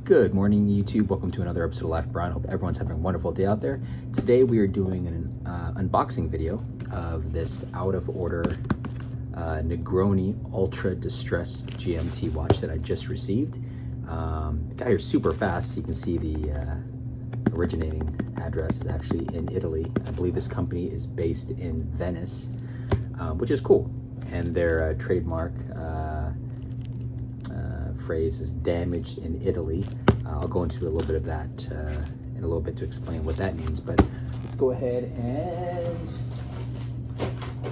Good morning, YouTube. Welcome to another episode of Life Brown. Hope everyone's having a wonderful day out there. Today we are doing an unboxing video of this out of order Negroni Ultra Distressed GMT watch that I just received. Got here super fast. You can see the originating address is actually in Italy. I believe this company is based in Venice, which is cool. And their trademark phrase is damaged in Italy. I'll go into a little bit of that in a little bit to explain what that means, but let's go ahead and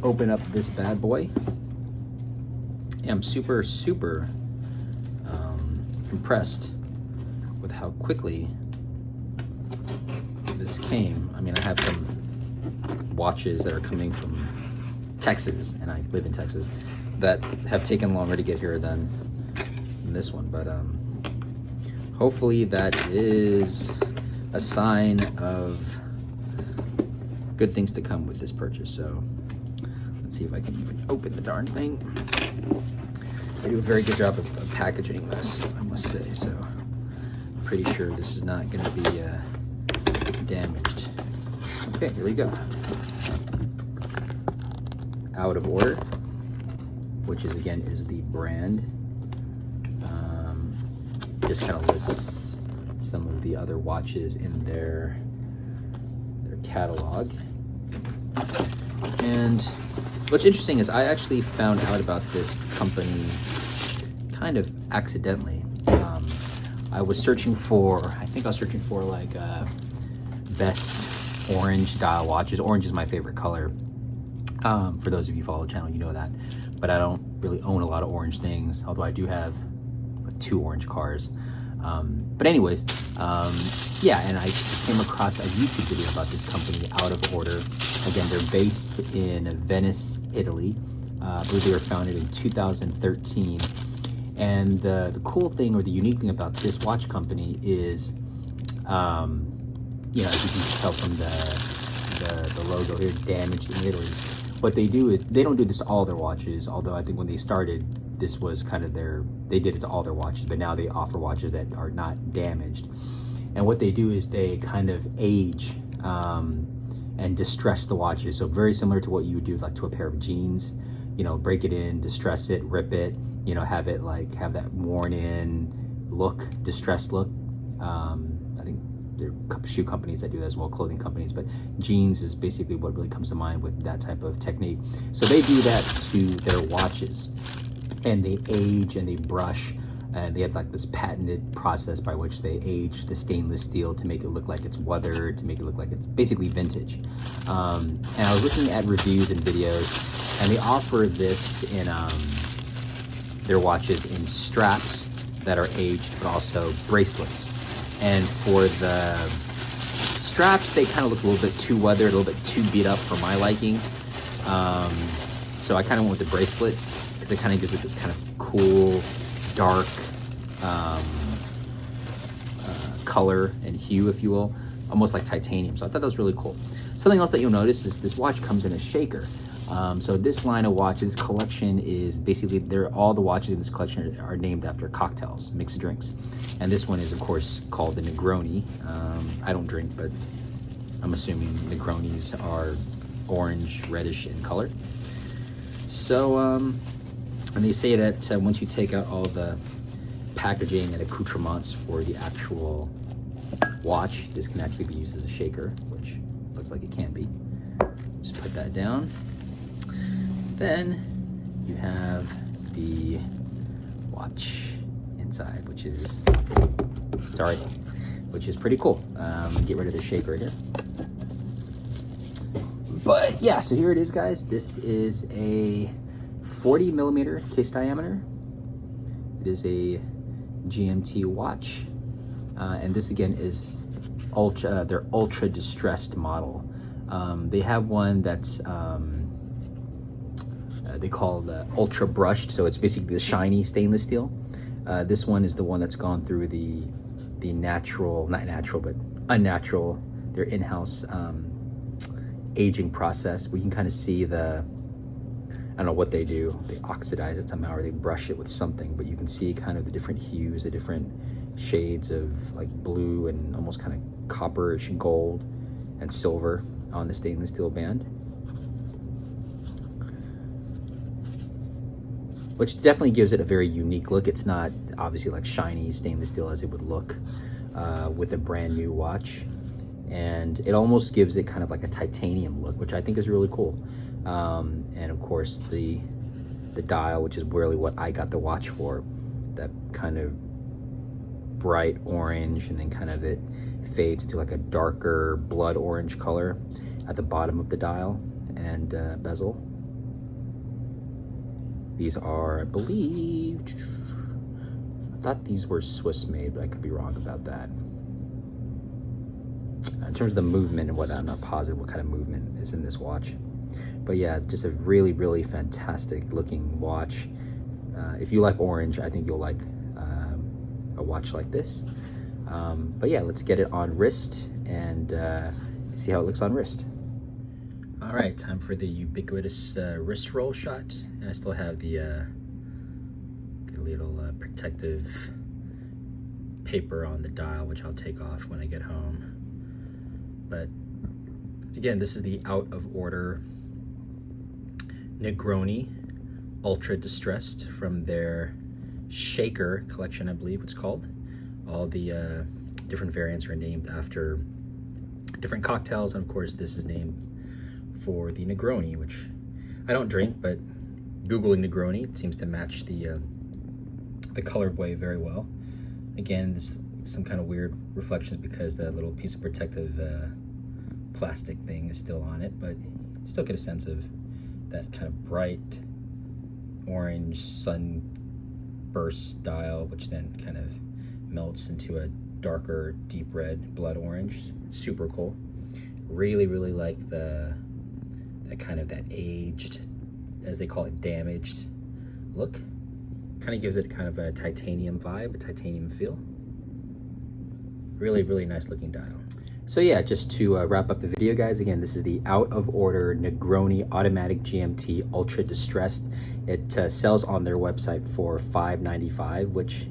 open up this bad boy. Yeah, I'm super impressed with how quickly this came. I mean, I have some watches that are coming from Texas, and I live in Texas, that have taken longer to get here than this one, but hopefully that is a sign of good things to come with this purchase. So let's see if I can even open the darn thing. They do a very good job of packaging this, I must say, so I'm pretty sure this is not going to be damaged. Okay, here we go. Out of order, which is again is the brand. Just kind of lists some of the other watches in their catalog. And what's interesting is I actually found out about this company kind of accidentally. I was searching for, like best orange dial watches. Orange is my favorite color. For those of you who follow the channel, you know that. But I don't really own a lot of orange things, although I do have 2 orange cars. But anyways, yeah, and I came across a YouTube video about this company, Out of Order. Again, they're based in Venice, Italy. I believe they were founded in 2013. And the cool thing, or the unique thing about this watch company is, you know, as you can tell from the logo here, damaged in Italy. What they do is, they don't do this to all their watches, although I think when they started, this was kind of they did it to all their watches, but now they offer watches that are not damaged. And what they do is they kind of age and distress the watches. So very similar to what you would do like to a pair of jeans, you know, break it in, distress it, rip it, you know, have that worn in look, distressed look. I think there are shoe companies that do that as well, clothing companies, but jeans is basically what really comes to mind with that type of technique. So they do that to their watches, and they age and they brush, and they have like this patented process by which they age the stainless steel to make it look like it's weathered, to make it look like it's basically vintage. And I was looking at reviews and videos, and they offer this in their watches in straps that are aged, but also bracelets. And for the straps, they kind of look a little bit too weathered, a little bit too beat up for my liking. So I kind of went with the bracelet, because it kind of gives it this kind of cool, dark color and hue, if you will, almost like titanium. So I thought that was really cool. Something else that you'll notice is this watch comes in a shaker. So this line of watches, this collection is basically, all the watches in this collection are named after cocktails, mixed drinks. And this one is, of course, called the Negroni. I don't drink, but I'm assuming Negronis are orange, reddish in color. So, and they say that once you take out all the packaging and accoutrements for the actual watch, this can actually be used as a shaker, which looks like it can be. Just put that down. Then you have the watch inside, which is, which is pretty cool. Get rid of the shaker here. But yeah, so here it is, guys. This is a 40 millimeter case diameter. It is a GMT watch. And this again is their ultra distressed model. They have one that's, they call the ultra brushed, so it's basically the shiny stainless steel. This one is the one that's gone through the natural, not natural, but unnatural, their in-house aging process. We can kind of see I don't know what they do. They oxidize it somehow, or they brush it with something, but you can see kind of the different hues, the different shades of like blue and almost kind of copperish gold and silver on the stainless steel band, which definitely gives it a very unique look. It's not obviously like shiny stainless steel as it would look with a brand new watch, and it almost gives it kind of like a titanium look, which I think is really cool. And of course the dial, which is really what I got the watch for, that kind of bright orange, and then kind of it fades to like a darker blood orange color at the bottom of the dial and bezel. These are, I believe, I thought these were Swiss made, but I could be wrong about that. In terms of the movement and whatnot, I'm not positive what kind of movement is in this watch. But yeah, just a really, really fantastic looking watch. If you like orange, I think you'll like a watch like this. But yeah, let's get it on wrist and see how it looks on wrist. All right, time for the ubiquitous wrist roll shot. And I still have the little protective paper on the dial, which I'll take off when I get home. But again, this is the out of order Negroni Ultra Distressed from their Shaker collection, I believe it's called. All the different variants are named after different cocktails, and of course this is named for the Negroni, which I don't drink, but Googling Negroni seems to match the colorway very well. Again, this some kind of weird reflections because the little piece of protective plastic thing is still on it, but still get a sense of that kind of bright orange sunburst dial, which then kind of melts into a darker deep red blood orange. Super cool. Really, really like that kind of that aged, as they call it, damaged look. Kind of gives it kind of a titanium vibe, a titanium feel. Really, really nice looking dial. So yeah, just to wrap up the video, guys, again, this is the out of order Negroni Automatic GMT Ultra Distressed. It sells on their website for $5.95, which,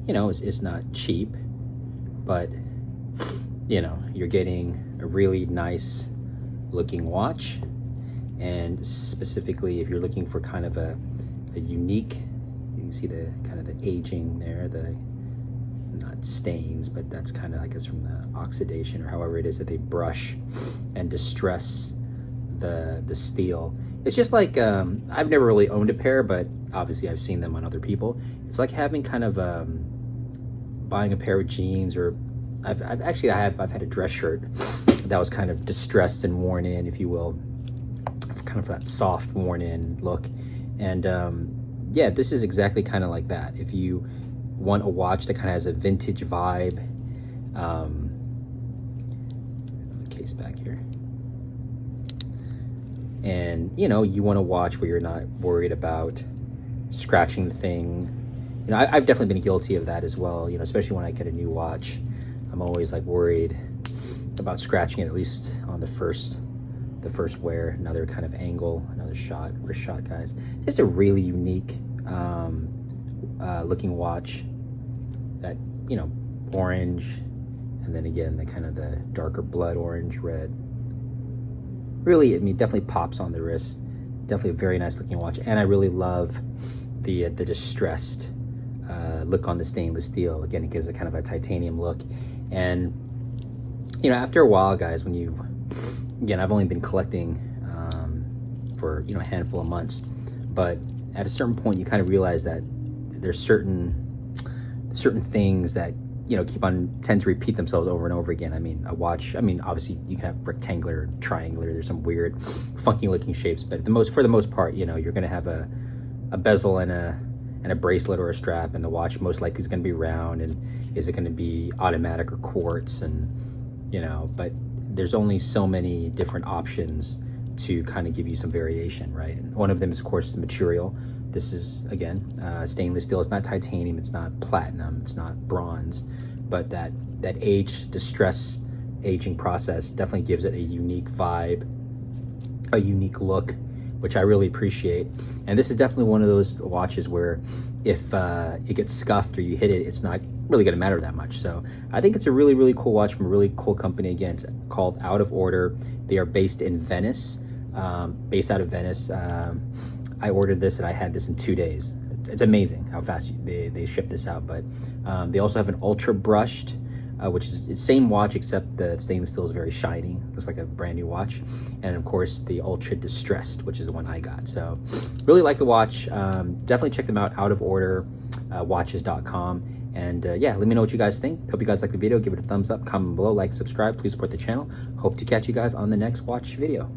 you know, is not cheap, but, you know, you're getting a really nice looking watch. And specifically, if you're looking for kind of a unique, you can see the kind of the aging there, the not stains, but that's kind of, I guess, from the oxidation or however it is that they brush and distress the steel. It's just like, I've never really owned a pair, but obviously I've seen them on other people. It's like having kind of buying a pair of jeans, or I've had a dress shirt that was kind of distressed and worn in, if you will, kind of that soft worn in look. And yeah, this is exactly kind of like that. If you want a watch that kind of has a vintage vibe, the case back here, and you know, you want a watch where you're not worried about scratching the thing. You know, I've definitely been guilty of that as well, you know, especially when I get a new watch. I'm always like worried about scratching it, at least on the first wear. Another kind of angle, another shot, wrist shot, guys. Just a really unique looking watch. That, you know, orange, and then again the kind of the darker blood orange red. Really, I mean, definitely pops on the wrist. Definitely a very nice looking watch, and I really love the distressed look on the stainless steel. Again, it gives it kind of a titanium look. And you know, after a while, guys, when you, again, I've only been collecting for, you know, a handful of months, but at a certain point you kind of realize that there's certain things that, you know, tend to repeat themselves over and over again. I mean, a watch, I mean, obviously you can have rectangular, triangular, there's some weird funky looking shapes, but for the most part, you know, you're going to have a bezel and a bracelet or a strap, and the watch most likely is going to be round. And is it going to be automatic or quartz? And, you know, but there's only so many different options to kind of give you some variation, right? And one of them is, of course, the material. This is, again, stainless steel. It's not titanium, it's not platinum, it's not bronze, but that distress aging process definitely gives it a unique vibe, a unique look, which I really appreciate. And this is definitely one of those watches where if it gets scuffed or you hit it, it's not really going to matter that much. So I think it's a really, really cool watch from a really cool company. Again, it's called Out of Order. They are based in Venice, based out of Venice. I ordered this and I had this in 2 days. It's amazing how fast they ship this out. But they also have an ultra brushed, which is the same watch except the stainless steel is very shiny, looks like a brand new watch. And of course the ultra distressed, which is the one I got. So really like the watch. Definitely check them out, Out of Order watches.com. And yeah, let me know what you guys think. Hope you guys like the video. Give it a thumbs up, comment below, like, subscribe. Please support the channel. Hope to catch you guys on the next watch video.